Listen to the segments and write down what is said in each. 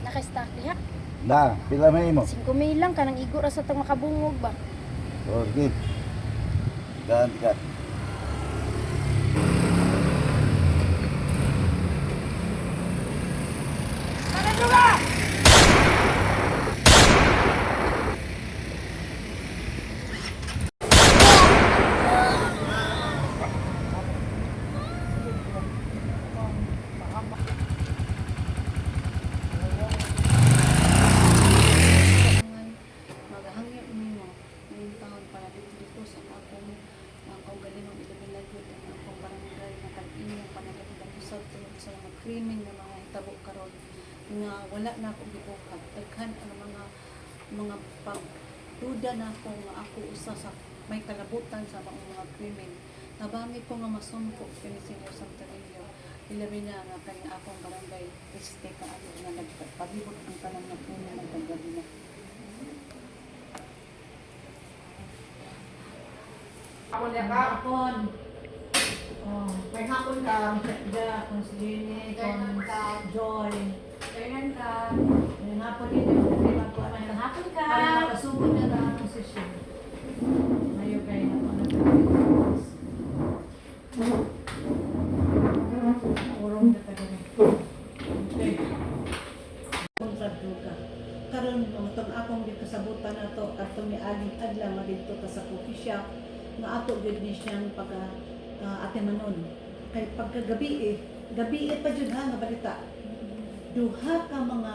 Naka-stock diha. Na, pila may mo? 5,000 lang kanang igo ra sa tang makabungog ba. Okay. Ganti ka. Magahangyo nimo ngayong taon para dito sa akong galingon ilabilagod ang akong barangay na kag-inyong panagalitan usab tungod sa mga krimen nga mga hitabo karon nga wala na akong gibuhat daghan ang mga pagduda na ako nga ako usa sa may kalabutan sa mga krimen. Nabami ko nga masumpo kini Senyor Santorillo ilabi na nga kanya akong barangay este kaano nga nagpabibot ang tanan ng puno ng paggabi na. Ako niya ka? Hapon. Oh, may hapon ka. Da, kung si Jenny, kung Joy. Kailan ka? May hapon din yung pinagkuhan. May hapon ka. Para makasugod na lang ang session. Mayo kayo na po na urong na tayo na. Okay. Kontra druga. Karon itong akong dikasabutan na to, katong ni Aling Adla, madito ka sa coffee shop, nga ato gud ni siyang ate manon kay pagkagabi pa jud ha nga balita duha ka mga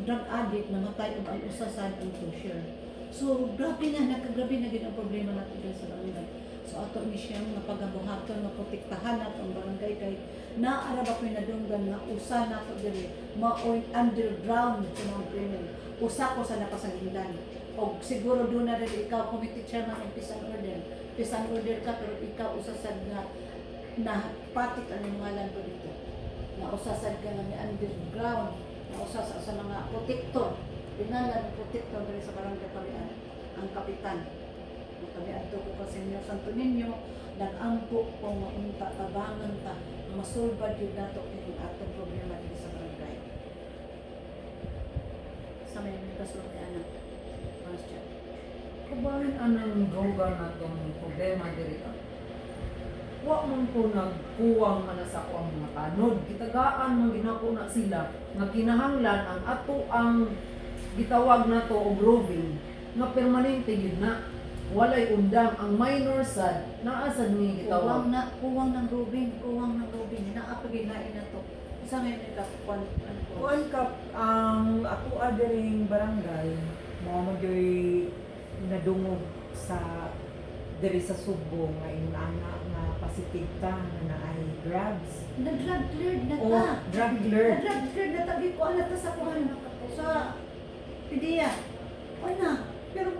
drug addict namatay og ang usa sad ang closure. So grabe na nagkagabi na gid ang problema natin dito sa barangay. So ato ni siyang nga pagabuhaton nga protektahan nato ang barangay kay naara ba koy nadunggan nga usa nato diri maoy underground sa mga krimen. Usa ko sa napasangilan. O siguro doon na rin ikaw, committee chairman ng peace and order. Peace and order ka, pero ikaw usasad na patik ang ngalan ko dito. Na usasad ka nga ni underground, na usasad sa mga protector. Dinalan ng protector dari sa barangay Parian, ang kapitan. Ang kamian to ko kasi Senyor Santo Niño, nag-ampo ko nga unta, tabangan ta, masulbad yun nato yung atong problema dito sa barangay. Sa may kasulti anak. Kabahin anang droga na itong problema diri ka. Wa man ko nagkuwang ana sa ako ang mga tanod. Kitagaan man ginako na sila nga kinahanglan ang ato ang gitawag na to og roving nga permanente yun na walay undang ang minor sad naa sad ni gitawag Kuwang ng Rubin, naapaginain na to. Sa ngayon ka, kuan ka ang ato adering barangay mo magyoy nadungog sa diri sa Subo nga inana nga positive ta nga naay drugs. Nag-drug cleared na ta. Oh, drug cleared. Nag-drug cleared na ta. Ko ala ta sa kuhan sa PDEA. O na, pero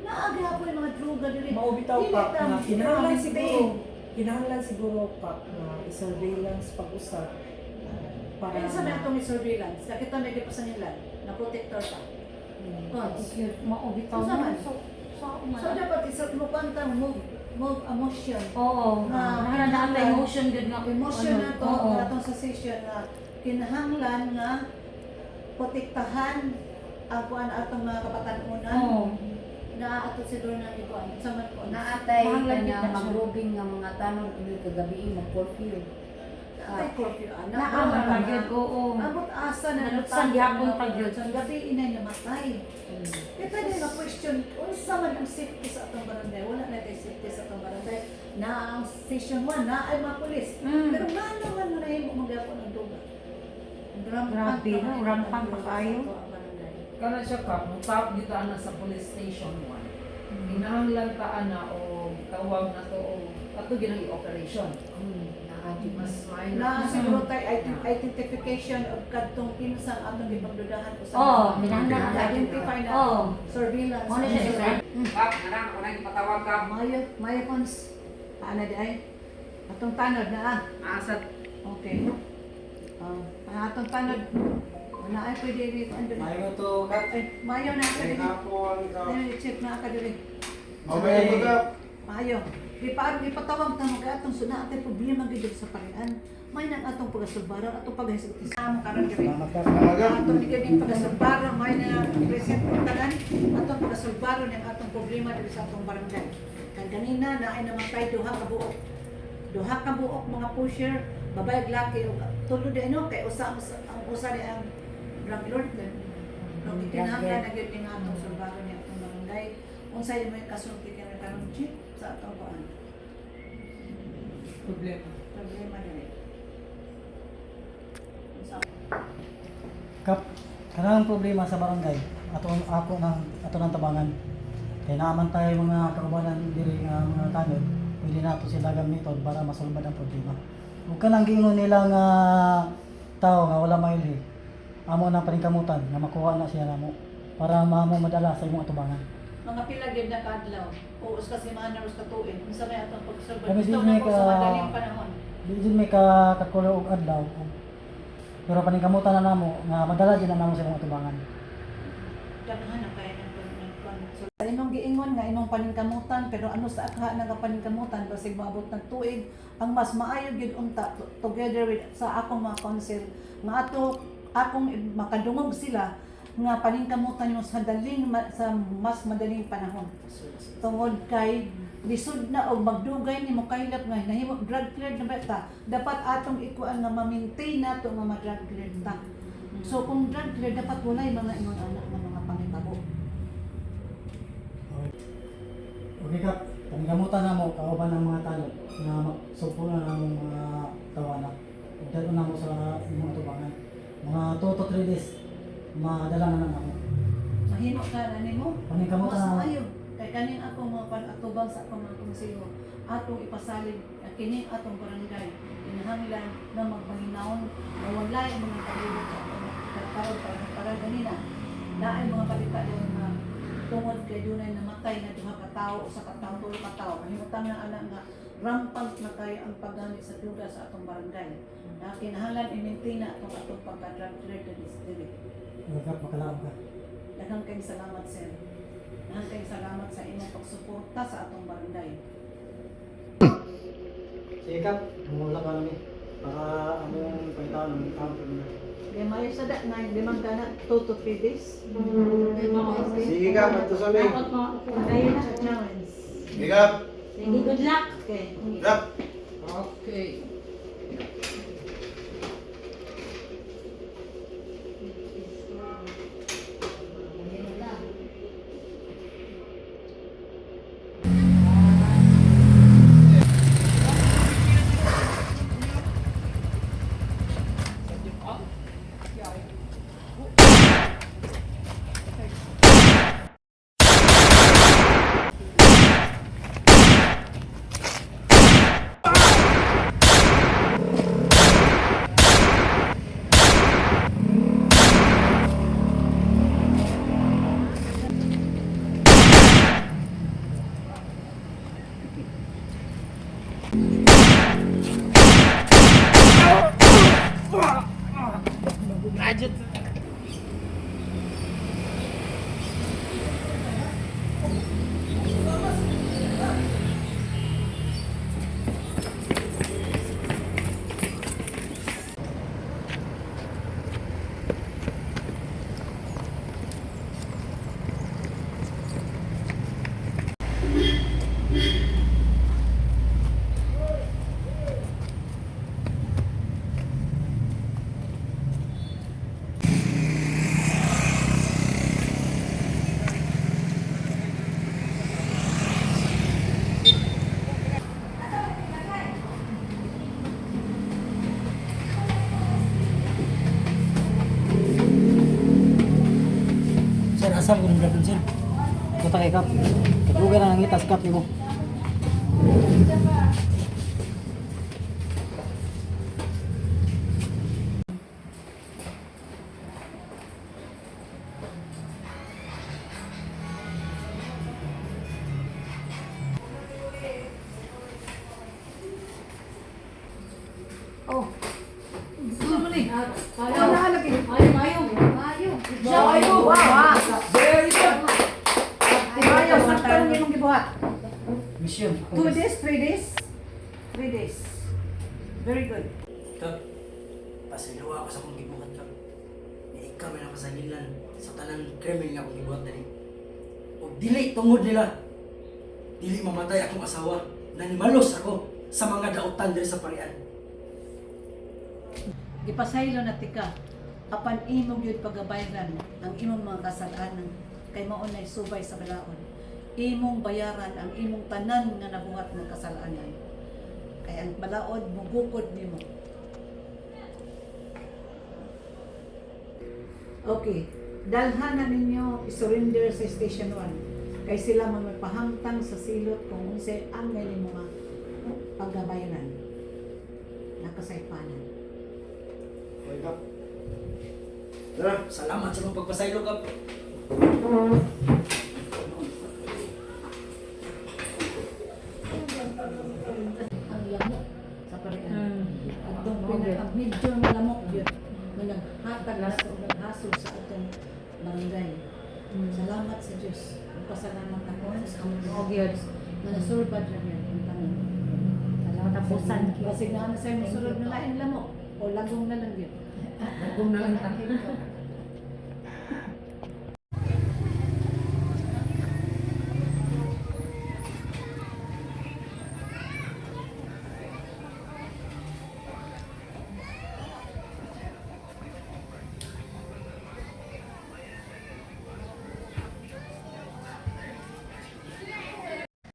naaga po yung mga droga diri. Maubitaw Dili pa ta, na dili kinahanglan siguro pa na i-surveillance pag-usap para Kaya sa mga itong surveillance, nakita may di pa sa nilan, na protector pa. Maubitaw So, na. naman. So dapat isot mo pantang move emotion. Oo. Nahanaan na emotion gud nga. Emotion na to, Oo. atong sa session na kinahanglan nga protektahan ang kuan atong mga kapatanunan. Oo. Na ato siguro na ikuan sa man ko Naatay Mahanglan ka yun na siya. mag-roving nga mga tanong ulit kagabi mag-curfew. ay curfew ana. Naaman na gyud oo. Abot asa na Nalutsan gyapon pa gyud. Sa gabi inay namatay. Kaya pwede na question, unsa man ang safety sa atong barangay? Wala na tayo safety sa atong barangay. Na ang station 1 na ay mga pulis. Pero ngano man na nahimo magyapon ang duga. Grabe, no? Rampant pa kayo. kana siya ka mutap kita ana sa police station 1. Kinahanglan ta ana o tawag na to o ato ginang operation. Mas may Na siguro tayo identification of kadtong kinsang atong gipagdudahan ko sa Oo, kinahanglan identify na Oo. surveillance. Ano siya isa? Kap, anak, ako nang ipatawag ka. Mayo cons ana di ay atong tanod na ah. Asat. Okay. Atong tanod. Wala ay pwede dito andun. Mayo to kat. Ay, mayo na ka diri. Hapon ka. Ay, check na ka diri. Mamaya to ka. Mayo. ipatawag ta mo kay atong suna atay problema gid sa parian. May nang atong pagasulbaran atong paghisgot sa mo karon diri. Atong gid pagasulbaran may na present tanan atong pagasulbaran ang atong problema diri sa atong barangay. Kag ganina na ay namatay duha ka buok. Duha ka buok mga pusher, babae ug laki ug tulo di ano kay usa ang usa di ang drug lord. No gitinanglan na gyud ning atong sulbaran ni atong barangay. Unsay may kasulti kay karon chief sa atong kuan. Problema diri. Unsa? Kap, kanang problema sa barangay, ako nang tabangan. Kaya naman tayo mga kaubanan diri nga mga tanod, pwede nato sila gamiton para masulbad ang problema. Ug kanang giingon nila nga tao nga wala maili, amo na paningkamutan nga makuha na siya namo para mamo madala sa imong atubangan. Mga pila gyud na kadlaw. Uus kasi mga naros ka tuig. Unsa may atong pagsulbad? Kami Gusto din na may ko sa madaling panahon. Di din may kakulo og adlaw. Pero paningkamutan na namo nga madala din na namo sa imong atubangan. Daghan na kaya ng kuan. So, imong giingon nga imong paningkamutan pero ano sa akha nga paningkamutan basig maabot ng tuig ang mas maayo gyud unta together with sa akong mga council nga akong makadungog sila nga paningkamutan mo sa sa mas madaling panahon. Tungod kay lisod na og magdugay nimo kaylap nga nahimo drug cleared na bata, dapat atong ikuan nga ma-maintain nato nga ma-drug cleared ta. So kung drug cleared dapat walay mga ingon anak nga mga pangitabo. Okay kap, paningkamutan namo kauban ng mga tanod nga sugpo na namong mga tawanan. Ug dalo namo sa imong atubangan. Mga 2 to 3 days madala na namo. Mahimo ka na nimo. Paningkamutan Mas namo. maayo. Kay kaning akong mga panatubang sa akong mga konseho, atong ipasalig kini atong barangay. Kinahanglan na magmahinahon na walay ang mga kalibot sa atong karon para ganina. Naay mga balita din na tungod kay dunay namatay na duha ka tawo o sa katao tulo ka tawo. Mahimutan na ana nga rampant na kayo ang paggamit sa duga sa atong barangay. Na kinahanglan i-maintain na atong pagka-drug cleared diri. Okay kap, makalaom ka. Daghang kayong salamat, sir. Daghang kayong salamat sa inyong pagsuporta sa atong barangay. Sige kap, mumula ka namin. Para among pagkakaon ng counter na. Kaya mayo sa da na limang kana 2 to 3 days. Sige ka, mato sa amin. Ayun na challenge. Sige ka. Sige, good luck. Okay. Rap. Okay. Sir, asal ko ng gabin sir. Kuta kay kap. Kaduga na ng litas kap mo. Oh. Gusto mo ni? Ayaw. Nahalagi. Ayaw. Ayaw. Wow. Very good. Ayaw sa tarong imong gibuhat. mission. 2 days, 3 days? 3 days. Very good. Kap, pasiluwa ako sa akong gibuhat kap. Ikaw may napasagilan sa tanang krimen nga akong gibuhat dali. O dili tungod nila. Dili mamatay akong asawa. Nanimalos ako sa mga dautan diri sa parian. Gipasaylo na tika. Apan imong yun pagabayaran ang imong mga kasalanan kay mao nay subay sa balaod. Imong bayaran ang imong tanan nga nabuhat ng kasalanan. Kay ang balaod mugukod nimo. Okay, dalhan na ninyo i-surrender sa Station 1. Kay sila man magpahangtang sa silot kung unsay ang may mga paggabayaran. Nakasaypanan. Okay, Kap. Tara. Salamat sa mga pagpasaylo kap. Ang lamok sa parian. At doon Okay. pinaka-medyo nga lamok yun na naghatag na o naghasol sa atong barangay. Salamat sa Diyos. Pasalamat ako sa among Okay. na nasulbad na yun ang tanan. Salamat tapusan ki. Kasi nga na sa'yo masulod na lain lamok o lagong na lang yun. Kung na lang tayo.